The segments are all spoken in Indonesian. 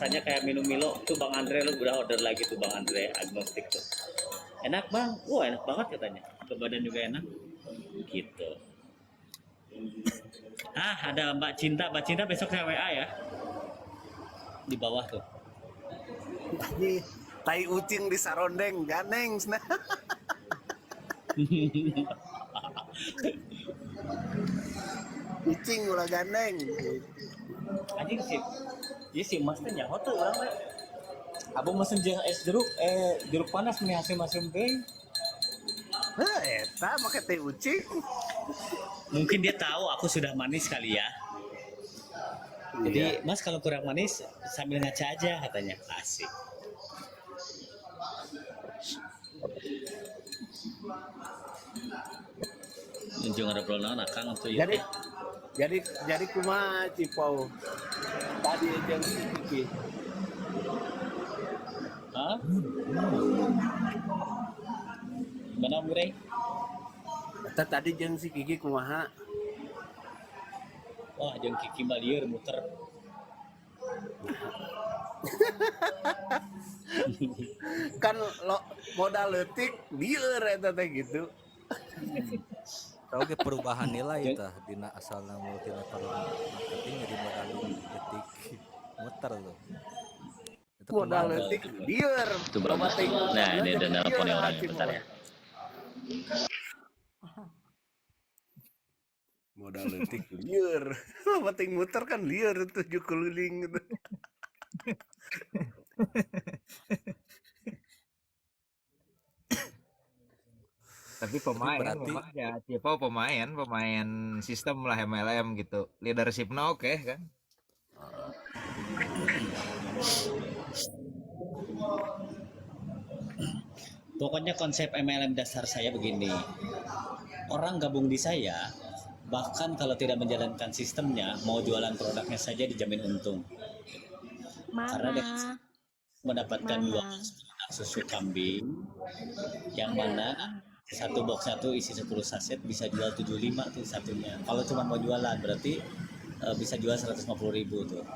rasanya kayak minum Milo tuh Bang Andre, lu udah order lagi tuh Bang Andre agnostik tuh. Enak Bang, wah enak banget katanya. Ke badan juga enak. Gitu. Ada Mbak Cinta besok saya WA ya. Di bawah tuh. Ini tai ucing di sarondeng ganeng nah. Ucing ulah ganeng. Anjing sih. Iya sih mas teh nyaho tuh urang we. Abang mesen jeung es jeruk, jeruk panas meni asem-asem teh. Heh, eta make teh ucing. Mungkin dia tahu aku sudah manis kali ya. Jadi, Iya. Mas kalau kurang manis sambil ngaca aja katanya. Asik. Junjung ada peluang akang tuh ya. Jadi kumaha Cipau tadi jeung si Kiki. Hah? Gimana Murai? Eta tadi jeung si Kiki kumaha? Wah, jeung Kiki mah lieur muter. Kan lo modal leutik lieur eta teh gitu. Tahu ge perubahan nilai tah dina asalna multi level marketing jadi modal detik muter tuh. Itu Modal kemana? leutik lieur. Itu berapa? Nah, ini ada nelpon yang orangnya bentar ya. Modal leutik lieur. Penting muter kan lieur 7 keliling gitu. Tapi pemain berarti memang ya Cipo pemain sistem lah MLM gitu. Leadershipnya oke kan. Pokoknya konsep MLM dasar saya begini. Orang gabung di saya, bahkan kalau tidak menjalankan sistemnya, mau jualan produknya saja dijamin untung. Karena dia mendapatkan 2 susu kambing, yang mana satu box satu isi 10 saset bisa jual 75 tuh satunya. Kalau cuma mau jualan berarti bisa jual 150.000 tuh.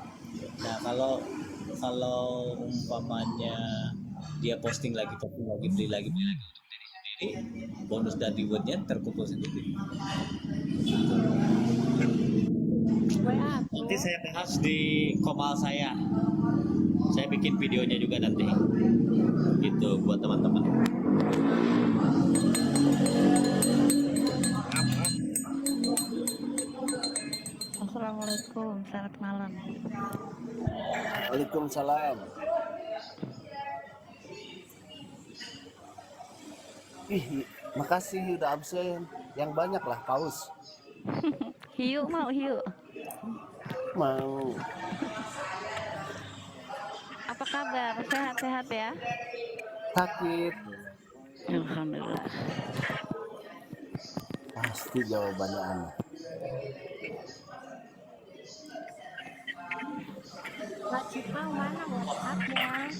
Nah kalau umpamanya dia posting lagi beli lagi sendiri, bonus dan rewardnya terkumpul sendiri. Nanti saya bahas di komal saya bikin videonya juga nanti gitu buat teman-teman. Assalamualaikum, selamat malam. Waalaikumsalam. Ih, makasih udah absen. Yang banyak lah paus. Hiu mau hiu. Mau. Apa kabar? Sehat-sehat ya? Sakit. Alhamdulillah. Pasti jawabannya aneh. Kak Cipau mana WhatsApp-nya?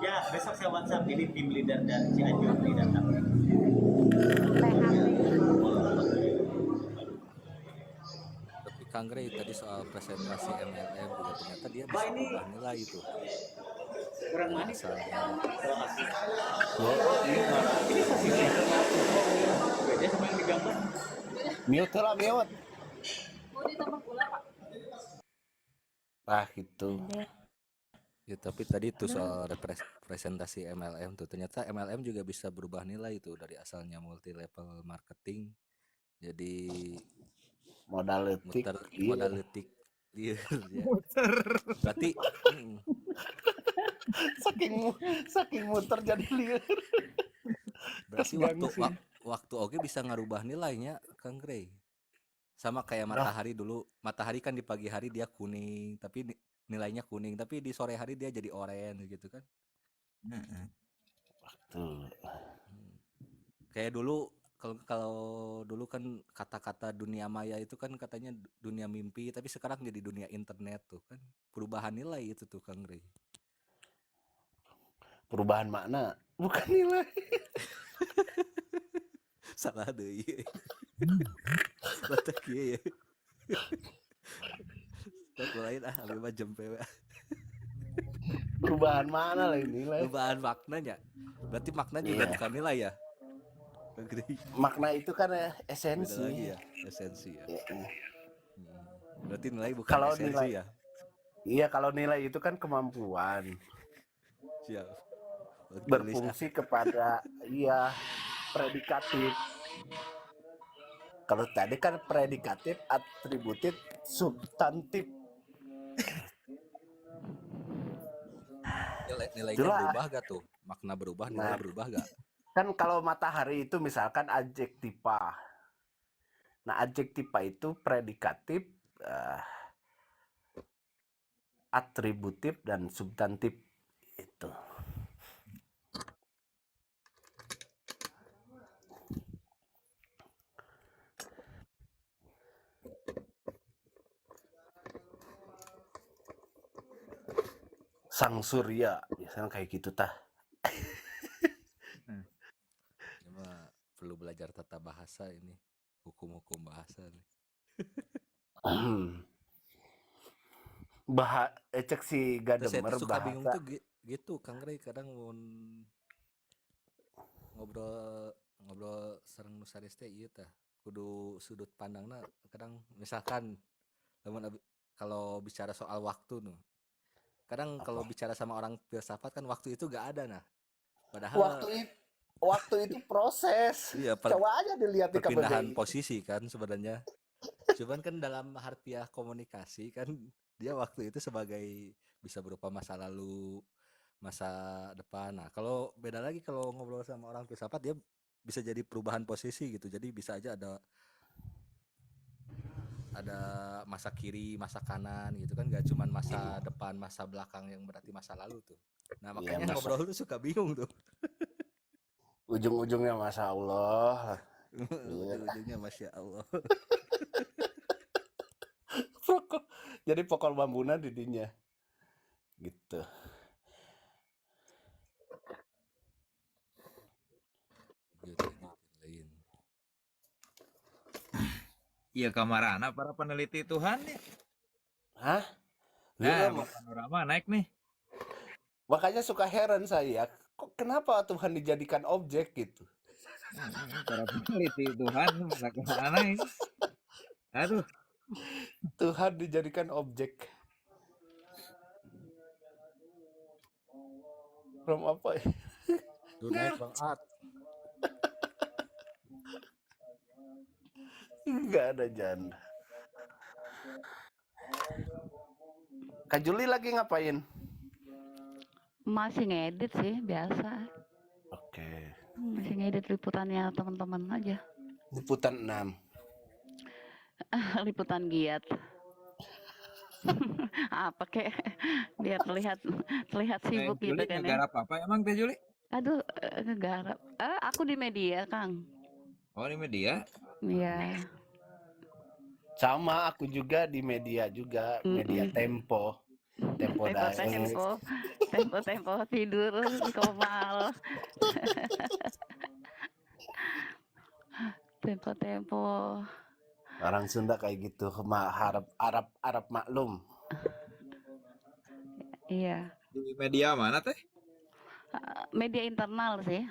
Ya, besok saya WhatsApp ini tim leader dan Cianjur ini datang. tapi Kang Grey tadi soal presentasi MLM juga ternyata dia bisa berubah nilai itu. Kurang manis. Asalnya Ini posisi beda sama yang digambar. Mute lah, mute. Ah, gitu. ya tapi tadi itu soal presentasi MLM tuh ternyata MLM juga bisa berubah nilai itu dari asalnya multi level marketing jadi Modal leutik. muter modal detik liar ya. Berarti saking muter jadi lieur. berarti waktu oke bisa ngarubah nilainya Kang Grey. Sama kayak matahari dulu, matahari kan di pagi hari dia kuning, tapi nilainya kuning, tapi di sore hari dia jadi oranye gitu kan. Tuh. Kayak dulu kalau dulu kan kata-kata dunia maya itu kan katanya dunia mimpi, tapi sekarang jadi dunia internet tuh kan. Perubahan nilai itu tuh Kang Grey. Perubahan makna, bukan nilai. Salah deh. Batak ya. Tak lain abis mah jempe. Perubahan mana lah ini nilai? Perubahan maknanya. Berarti makna juga Iya. bukan nilai ya? Kang Grey. Makna itu kan Beda esensi. lagi ya, esensi ya. Iya. Berarti nilai bukan Kalau esensi nilai, ya. iya kalau nilai itu kan kemampuan Siap. Tulis ah. berfungsi kepada iya predikatif. Kalau tadi kan predikatif, atributif, substantif. Nilainya Itulah. berubah gak tuh? Makna berubah, nilai Nah, berubah gak? kan kalau matahari itu misalkan adjektiva. Nah, adjektiva itu predikatif, atributif dan substantif itu. Sang surya biasanya kayak gitu tah. Cuma perlu belajar tata bahasa ini, hukum-hukum bahasa nih. Cek si Terus saya Gademer tuh suka bingung bahasa. tuh gitu, Kang Rey kadang mau ngobrol sareng nu sanes teh ieu tah. Kudu sudut pandangna kadang misalkan kalau bicara soal waktu nuh. Kadang kalau bicara sama orang filsafat kan waktu itu gak ada nah. Padahal Waktu itu proses. iya, Coba aja dilihat di perpindahan KBBI. posisi kan sebenarnya. Cuman kan dalam harfiah komunikasi kan dia waktu itu sebagai bisa berupa masa lalu, masa depan. Nah, kalau beda lagi kalau ngobrol sama orang filsafat dia bisa jadi perubahan posisi gitu. Jadi bisa aja ada masa kiri, masa kanan gitu kan, gak cuman masa depan, masa belakang yang berarti masa lalu tuh. Nah, makanya ngobrol tuh suka bingung tuh. Ujung-ujungnya Masya Allah. Ujung-ujungnya Masya Allah. Jadi pokok bambuna didinya. Gitu. Lain. Iya kamarana para peneliti Tuhan ya. Hah? Nah, Iya, panorama naik nih. makanya suka heran saya. Kok kenapa Tuhan dijadikan objek gitu? Para peneliti Tuhan mana ini? Aduh, Tuhan dijadikan objek. From apa ya? Tuh naik Bang At. Enggak ada janda. Kak Juli lagi ngapain? Masih ngedit sih biasa. Oke. Masih ngedit liputannya teman-teman aja. Liputan 6. Liputan giat. Apa kek biar terlihat sibuk gitu Juli kan ya. negara apa emang Teh Juli? Aduh, ngegarap. Aku di media, Kang. Oh di media. Iya. Sama aku juga di media juga, media Tempo. Tempo tidur komal. Tempo. Orang Sunda kayak gitu, Arab maklum. Iya. Di media mana Teh? Media internal sih.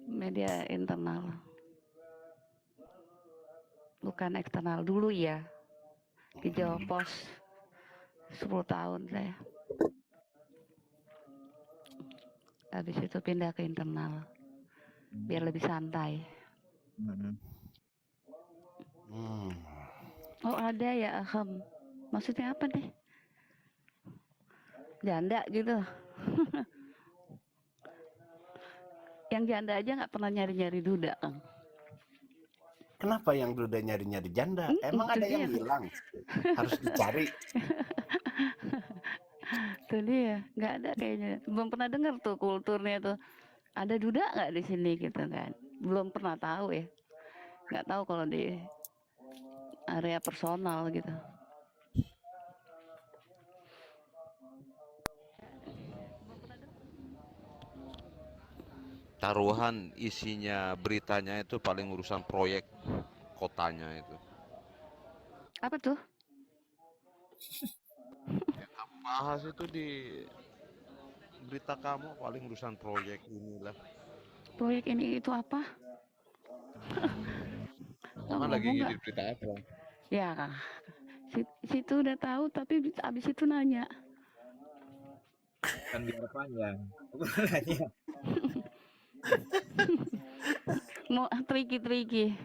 Media internal. Bukan eksternal dulu ya. Di Jawa Pos 10 tahun saya. Habis itu pindah ke internal. Biar lebih santai. Oh ada ya, maksudnya apa nih? Janda gitu. Yang janda aja nggak pernah nyari-nyari duda, Kang. Kenapa yang duda nyari-nyari janda? Emang ada yang hilang? Harus dicari. Tuh dia, nggak ada kayaknya. Belum pernah dengar tuh kulturnya tuh. Ada duda nggak di sini gitu kan? Belum pernah tahu ya. Nggak tahu kalau di area personal gitu. Taruhan isinya beritanya itu paling urusan proyek kotanya itu. Apa tuh? bahas itu di berita kamu paling urusan proyek inilah. Proyek ini itu apa? Nggak Emang lagi ngomong nggak? ngedit berita apa? Ya, situ udah tahu tapi abis itu nanya. Kan biar panjang. Nanya. Mau tricky.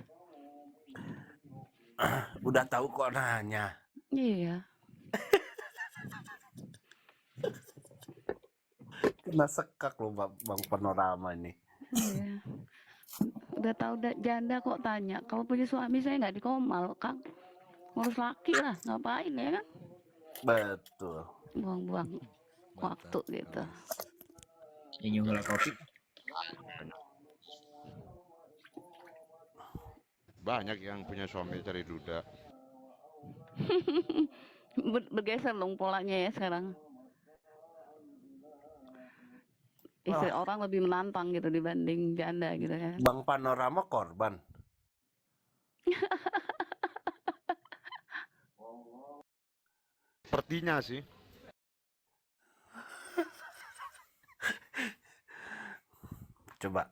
Udah tahu kok nanya. Iya. Kena sekak loh Bang Panorama ini. Iya. Udah tahu janda kok tanya. Kalau punya suami saya nggak dikomal, Kang. Ngurus laki lah, ngapain ya kan? Betul. Buang-buang waktu Mantap gitu. sekali. Ini nyusul kopi. Banyak yang punya suami cari duda. Bergeser dong polanya ya sekarang. Istri orang lebih menantang gitu dibanding janda gitu kan. Bang Panorama korban. Sepertinya sih. Coba.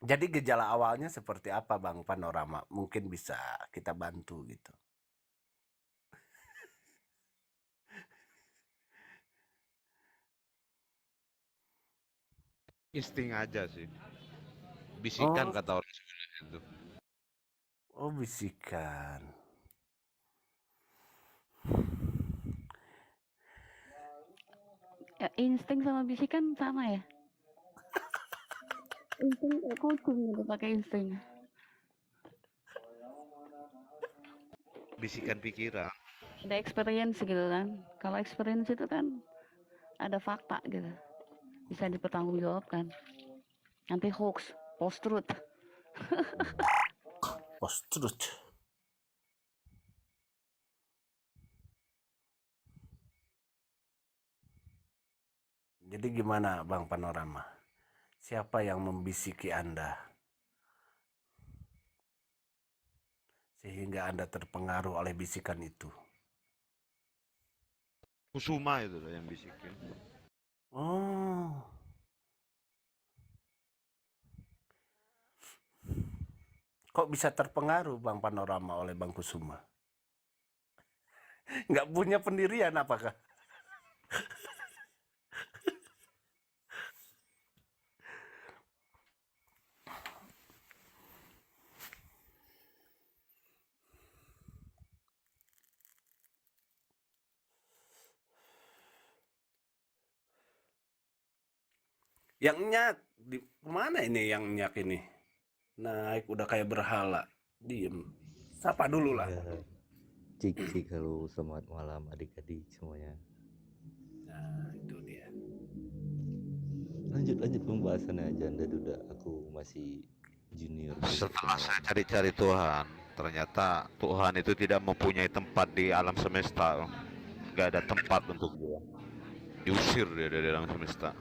Jadi gejala awalnya seperti apa Bang Panorama? Mungkin bisa kita bantu gitu. Insting aja sih. Bisikan Oh, kata orang sebenarnya itu. oh bisikan. Ya, insting sama bisikan sama ya? Insting kayak kucing gitu pakai insting. Bisikan pikiran. Ada experience gitu kan. Kalau experience itu kan ada fakta gitu. Bisa dipertanggungjawabkan. Nanti hoax, post truth. Post-truth. Jadi gimana Bang Panorama? Siapa yang membisiki Anda? Sehingga Anda terpengaruh oleh bisikan itu. Kusuma itu loh yang bisikin. Oh. Kok bisa terpengaruh Bang Panorama oleh Bang Kusuma? Nggak punya pendirian apakah? Yang nyak di mana ini yang nyak ini? Naik udah kayak berhala. Diem. Sapa dulu lah. Ya, cik halo, selamat malam adik-adik semuanya. Nah, itu dia. Lanjut pembahasannya Janda Duda. Aku masih junior di Setelah saya pengalaman. cari-cari Tuhan, ternyata Tuhan itu tidak mempunyai tempat di alam semesta. Gak ada tempat untuk dia. Diusir dia dari alam semesta.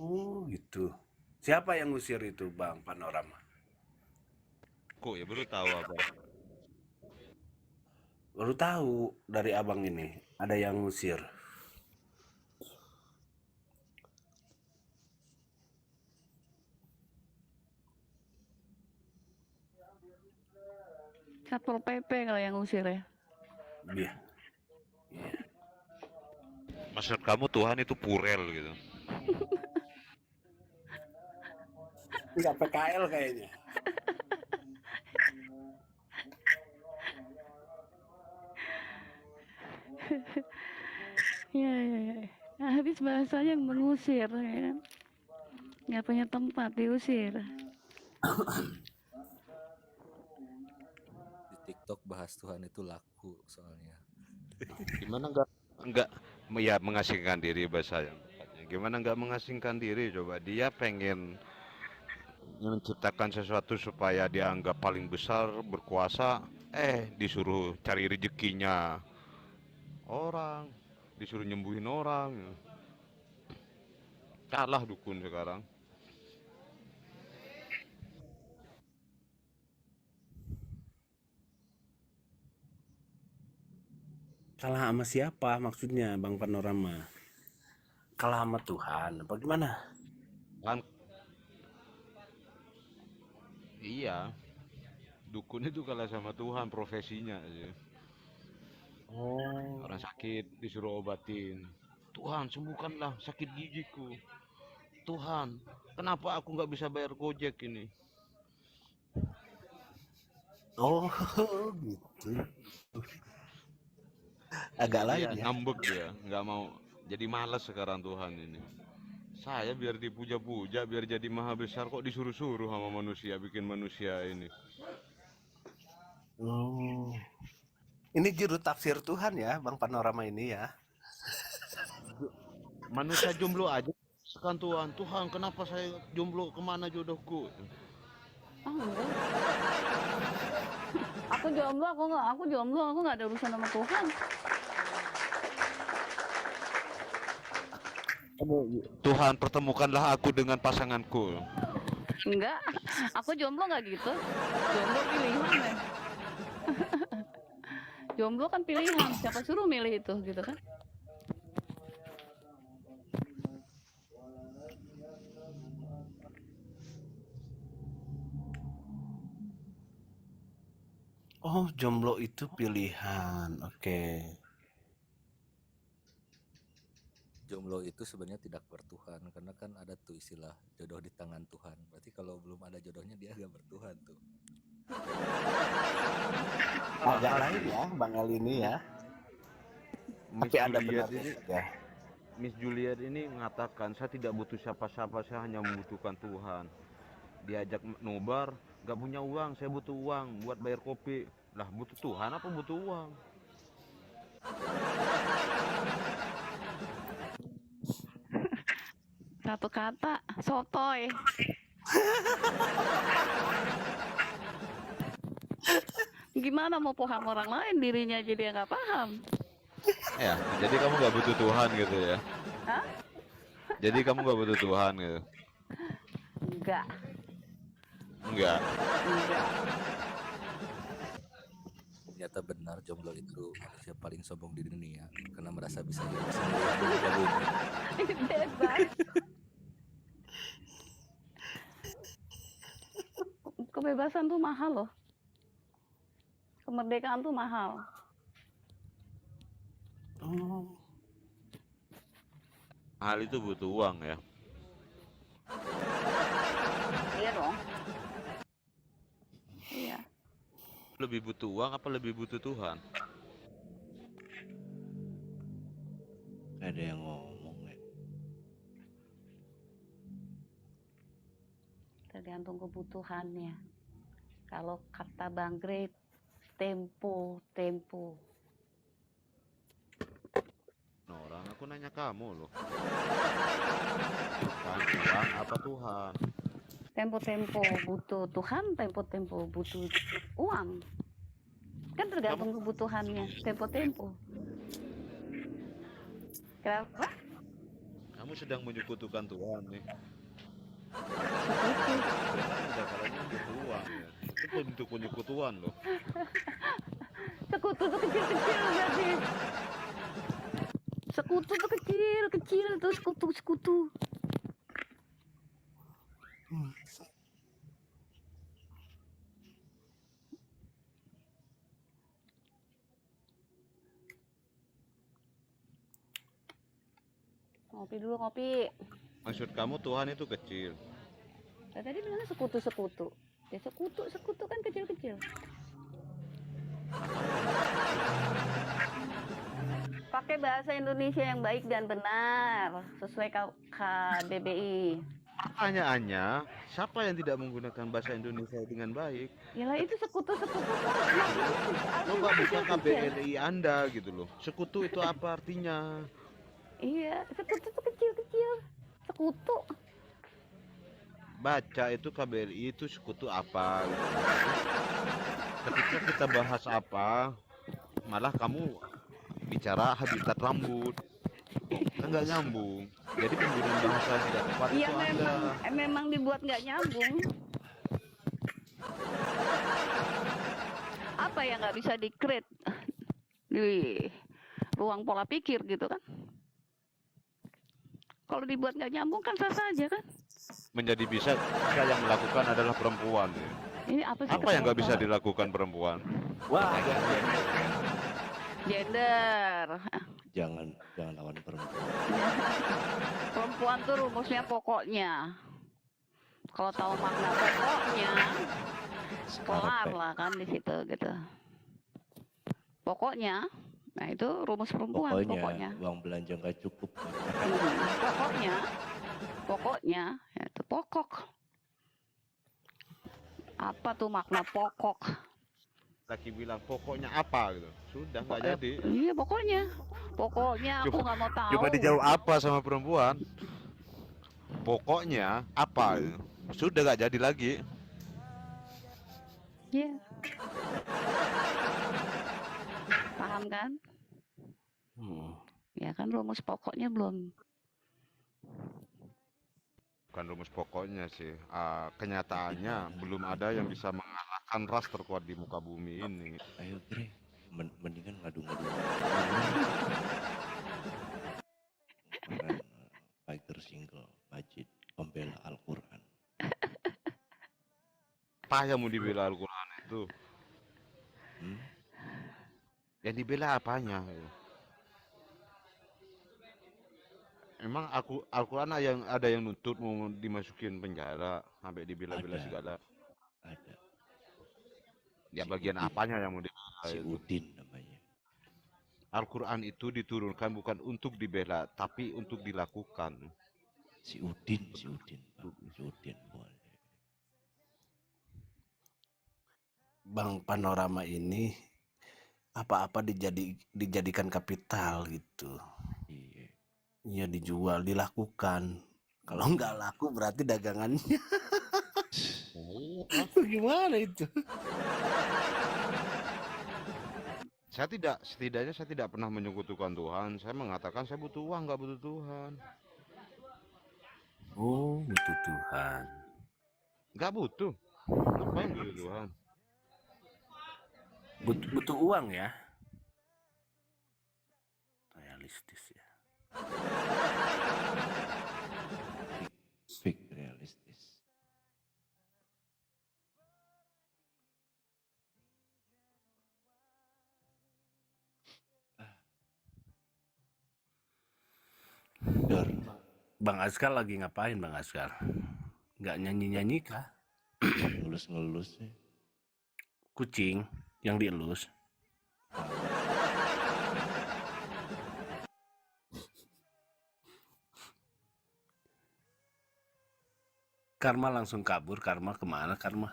Oh, gitu. Siapa yang ngusir itu, Bang Panorama? Kok ya baru tahu apa? Baru tahu dari abang ini ada yang ngusir. Satpol PP kalau yang ngusir ya. Iya. Maksud kamu Tuhan itu purel gitu? Enggak PKL kayaknya. Iya. Nah, habis bahasanya yang mengusir ya kan. Nggak punya tempat diusir. Di TikTok bahas Tuhan itu laku soalnya. Gimana nggak ya mengasingkan diri bahasa yang tepatnya. Gimana nggak mengasingkan diri coba dia pengen menciptakan sesuatu supaya dianggap paling besar berkuasa disuruh cari rezekinya orang, disuruh nyembuhin orang, kalah dukun sekarang. Kalah sama siapa maksudnya Bang Panorama? Kalah sama Tuhan apa gimana? Kan iya, dukun itu kalah sama Tuhan profesinya aja. Oh. Orang sakit disuruh obatin. Tuhan sembuhkanlah sakit gigiku. Tuhan, kenapa aku nggak bisa bayar Gojek ini? Oh, gitu. Agak lain Dia ya. ngambek dia, nggak mau. Jadi malas sekarang Tuhan ini. Saya biar dipuja-puja, biar jadi maha besar kok disuruh-suruh sama manusia, bikin manusia ini. Oh. Ini juru tafsir Tuhan ya, Bang Panorama ini ya. Manusia jomblo aja sekan Tuhan. Tuhan, kenapa saya jomblo? Kemana jodohku? Ah, enggak. Aku jomblo, aku nggak ada urusan sama Tuhan. Tuhan, pertemukanlah aku dengan pasanganku. Enggak, aku jomblo nggak gitu. Jomblo pilihan ya. Jomblo kan pilihan, siapa suruh milih itu gitu kan? Oh, jomblo itu pilihan. Oke. Jomblo itu sebenarnya tidak bertuhan karena kan ada tuh istilah jodoh di tangan Tuhan. Berarti kalau belum ada jodohnya dia agak bertuhan tuh. Agak lain ya, Bang El ini ya. Tapi ada benarnya juga. Miss Juliet ini mengatakan, saya tidak butuh siapa-siapa, saya hanya membutuhkan Tuhan. Diajak nobar, gak punya uang, saya butuh uang buat bayar kopi. Lah butuh Tuhan apa butuh uang? Satu kata, sotoy. Gimana mau paham orang lain, dirinya aja dia nggak paham. Ya, jadi kamu gak butuh Tuhan gitu ya? Hah? Jadi kamu gak butuh Tuhan gitu? Enggak. Enggak. Ternyata benar jomblo itu manusia paling sombong di dunia karena merasa bisa hidup sendiri. Bebas. Kebebasan tuh mahal loh. Kemerdekaan tuh mahal. Oh. Hal itu butuh uang ya? Iya dong. Iya. Lebih butuh uang apa lebih butuh Tuhan? Ada yang ngomong ya. Tergantung kebutuhannya. Kalau kata Bang Grey, tempo. Orang aku nanya kamu loh. Bukan uang apa Tuhan? Tempo butuh Tuhan, tempo butuh uang. Kan tergantung kebutuhannya, tempo. Kenapa? Kamu sedang menyekutukan Tuhan nih. Sekutu. Udah caranya butuh uang ya. Itu bentuk penyekutuan loh. Sekutu tuh kecil berarti. Sekutu tuh kecil tuh sekutu. Ngopi. Maksud kamu Tuhan itu kecil? Nah, tadi bilangnya sekutu. Ya sekutu kan kecil. Pakai bahasa Indonesia yang baik dan benar sesuai KBBI. Pertanyaannya, siapa yang tidak menggunakan bahasa Indonesia dengan baik? Yalah itu sekutu. Coba buka KBRI Anda gitu loh. Sekutu itu apa artinya? Iya, sekutu tuh kecil. Sekutu. Baca itu KBRI itu sekutu apa gitu. Ketika kita bahas apa, malah kamu bicara habitat rambut. Kan nggak nyambung. Jadi penggunaan bahasa yang tidak tepat Iya itu Anda. memang dibuat nggak nyambung. Apa yang nggak bisa di-create? Wih, ruang pola pikir gitu kan. Kalau dibuat nggak nyambung kan sah saja kan. Menjadi bisa yang melakukan adalah perempuan ya. Ini apa sih Apa yang nggak bisa ketawa-tawa? dilakukan perempuan? Wah, Gender. Jangan lawan perempuan. Perempuan tuh rumusnya pokoknya. Kalau tahu makna pokoknya, kelar Skarpe. lah kan di situ gitu. Pokoknya, nah itu rumus perempuan pokoknya. Pokoknya uang belanja nggak cukup. Pokoknya, ya itu pokok. Apa tuh makna pokok? Laki bilang pokoknya apa gitu. Sudah nggak jadi. Iya pokoknya aku nggak mau tahu. Coba dijawab apa sama perempuan? Pokoknya apa? Gitu. Sudah nggak jadi lagi. Iya. Paham kan? Ya kan rumus pokoknya belum. Bukan rumus pokoknya sih. Kenyataannya belum ada yang bisa mengalahkan ras terkuat di muka bumi ini. Ayo Grey, mendingan ngadu-ngadu. Kemarin fighter single Majid pembela Al-Quran. Apa yang mau dibela Al-Quran itu? Yang dibela apanya? Emang Al-Quran ada yang nuntut mau dimasukin penjara sampai dibela-bela Ada. segala. Ada Ya Si bagian Udin. apanya yang mau dibela si itu? Udin namanya. Al-Quran itu diturunkan bukan untuk dibela, tapi untuk dilakukan. Si Udin, Bang. Si Udin boleh. Bang, Panorama ini apa-apa dijadikan kapital gitu. Iya. Iya, dijual, dilakukan. Kalau nggak laku berarti dagangannya. Gimana itu? Setidaknya saya tidak pernah menyekutukan Tuhan. Saya mengatakan saya butuh uang, nggak butuh Tuhan. Oh, butuh Tuhan. Nggak butuh. Apa yang butuh Tuhan? Butuh uang ya. Realistis ya. Fake realistis. Dor, Bang Askar lagi ngapain Bang Askar? Nggak nyanyi-nyanyi kah? ngelus-ngelus sih. Kucing yang dielus. Karma langsung kabur. Karma kemana Karma?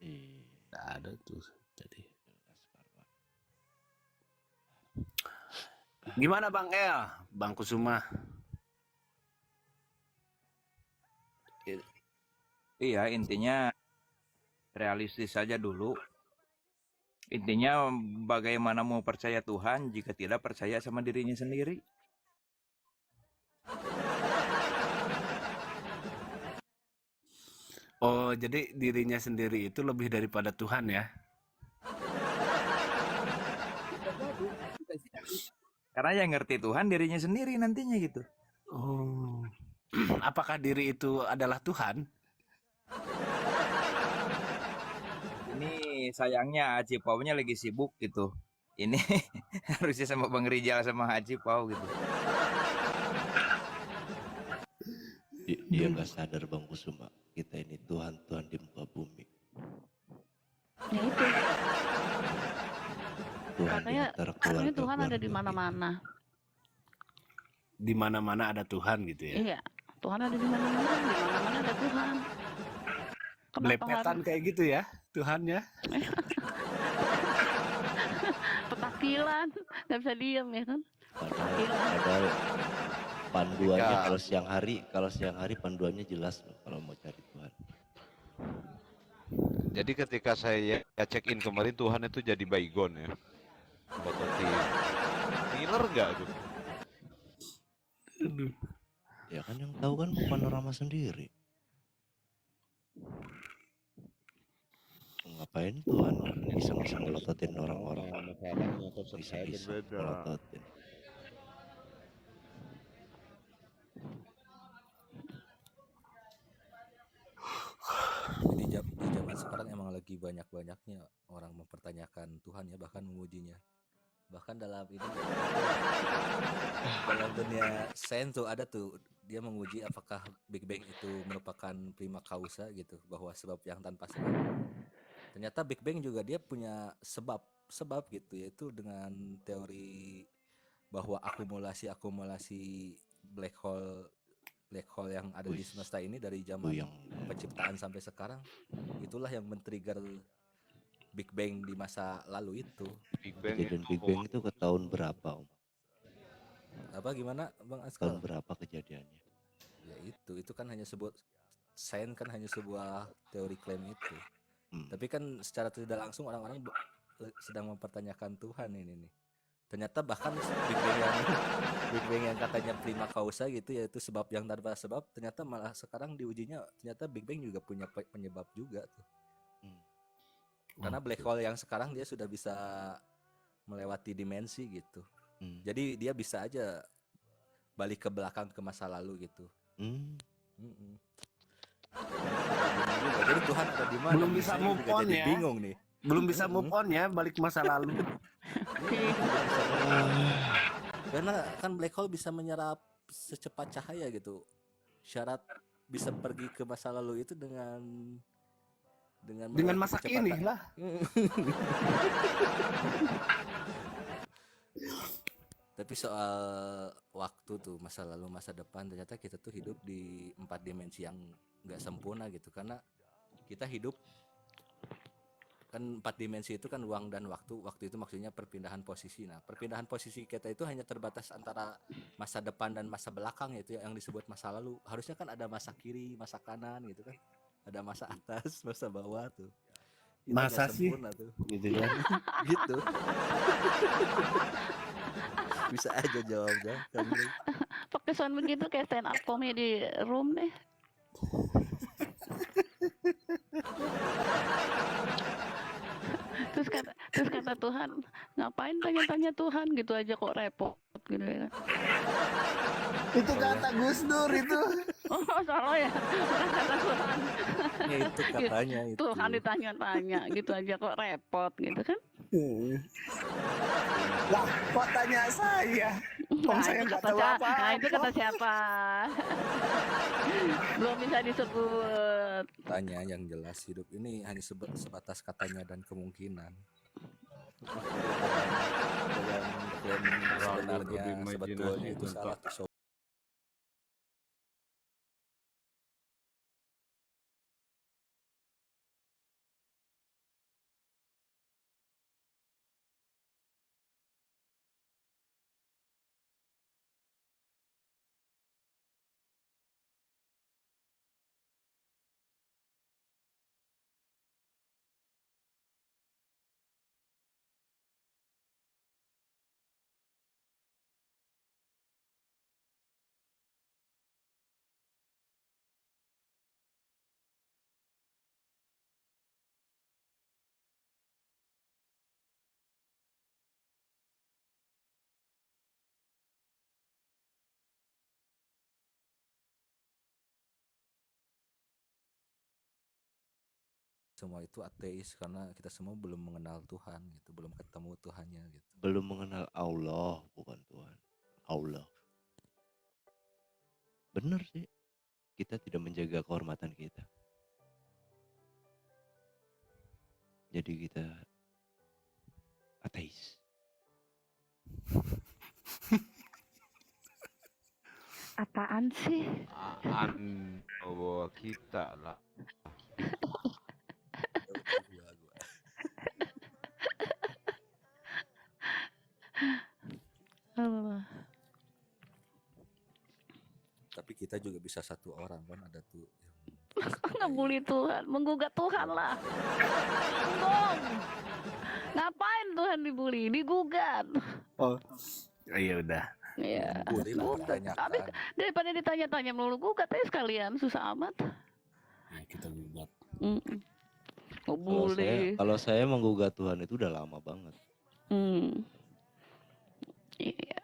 Iya, Nggak ada tuh. Jadi jelas Karma. gimana Bang El? Bang Kusuma? Iya, intinya realistis saja dulu. Intinya bagaimana mau percaya Tuhan jika tidak percaya sama dirinya sendiri. Oh, jadi dirinya sendiri itu lebih daripada Tuhan ya? Karena yang ngerti Tuhan dirinya sendiri nantinya gitu. Oh. Apakah diri itu adalah Tuhan? Ini sayangnya Haji Pau-nya lagi sibuk gitu. Ini harusnya sama Bang Rijal sama Haji Pau gitu. Dia nggak sadar Bang Kusuma, kita ini Tuhan di muka bumi. Ya itu. Tuhan Katanya di antara katanya Tuhan ada di keluarga mana-mana. Di mana-mana ada Tuhan gitu ya? Iya, Tuhan ada di mana-mana ada Tuhan. Kenapa Belepetan kayak gitu ya Tuhannya? petakilan? Nggak bisa diem ya kan? Padahal panduannya kalau siang hari panduannya jelas loh kalau mau cari Tuhan. Jadi ketika saya check in kemarin Tuhan itu jadi baygon ya. Bototin. Killer nggak tuh? Aduh. Ya kan yang tahu kan Panorama sendiri. Ngapain Tuhan bisa melototin orang-orang? Bisa melototin. emang lagi banyak-banyaknya orang mempertanyakan Tuhan ya, bahkan memujinya. Bahkan dalam ini dalam dunia sains tuh ada tuh dia menguji apakah Big Bang itu merupakan prima causa gitu, bahwa sebab yang tanpa sebab. Ternyata Big Bang juga dia punya sebab gitu, yaitu dengan teori bahwa akumulasi black hole yang ada di Wih, semesta ini dari itu zaman yang penciptaan sampai sekarang, itulah yang men-trigger Big Bang di masa lalu itu. Big Bang kejadian itu Big Bang itu ke tahun berapa, Om? Apa gimana Bang Tahun Askal? berapa kejadiannya? Ya itu kan hanya sains kan hanya sebuah teori klaim itu. Tapi kan secara tidak langsung orang-orang sedang mempertanyakan Tuhan ini nih. Ternyata bahkan Big Bang yang katanya prima causa gitu, yaitu sebab yang tanpa sebab, ternyata malah sekarang diujinya ternyata Big Bang juga punya penyebab juga tuh. Karena black hole yang sekarang dia sudah bisa melewati dimensi gitu. Jadi dia bisa aja balik ke belakang ke masa lalu gitu. Jadi Tuhan ada di mana? Belum bisa move on jadi ya. bingung nih. Belum bisa move on ya, balik masa lalu. Karena kan black hole bisa menyerap secepat cahaya gitu. Syarat bisa pergi ke masa lalu itu dengan masa kini lah. Tapi soal waktu tuh, masa lalu masa depan, ternyata kita tuh hidup di 4 dimensi yang nggak sempurna gitu. Karena kita hidup kan 4 dimensi itu kan ruang dan waktu itu maksudnya perpindahan posisi. Nah, perpindahan posisi kita itu hanya terbatas antara masa depan dan masa belakang, itu yang disebut masa lalu. Harusnya kan ada masa kiri, masa kanan gitu kan, ada masa atas, masa bawah tuh. Itu Masa nggak sih sempurna tuh gitu ya. gitu. Bisa aja jawabnya kan. Pakai sound begitu kayak stand up comedy room deh. Terus kata Tuhan, ngapain tanya-tanya Tuhan gitu aja kok repot gitu ya kan. Itu kata Gus Dur itu. Oh, salah ya. Bukan kata Tuhan. Ya itu katanya itu. Tuhan ditanya-tanya gitu aja kok repot gitu kan. Lah, kok tanya saya? Om saya nggak tahu apa. Nah, itu kata siapa? Belum bisa disebut. Tanya yang jelas, hidup ini hanya sebatas katanya dan kemungkinan. Yang sebenarnya sebetulnya itu salah tuh. Semua itu ateis karena kita semua belum mengenal Tuhan gitu, belum ketemu Tuhannya gitu. Belum mengenal Allah, bukan Tuhan. Allah. Bener sih. Kita tidak menjaga kehormatan kita. Jadi kita ateis. Apaan sih? Bahwa kita lah. Allah. Tapi kita juga bisa satu orang kan, ada tuh yang Ngebully Tuhan, menggugat Tuhan lah. Dong. Ngapain Tuhan dibully? Digugat. Oh, iya udah. Iya. bully lah, Gugat. Habis pertanyakan. daripada ditanya-tanya melulu, gugat aja sekalian, susah amat. Ya, kita gugat. Ngebully. Kalau saya menggugat Tuhan itu udah lama banget. Iya.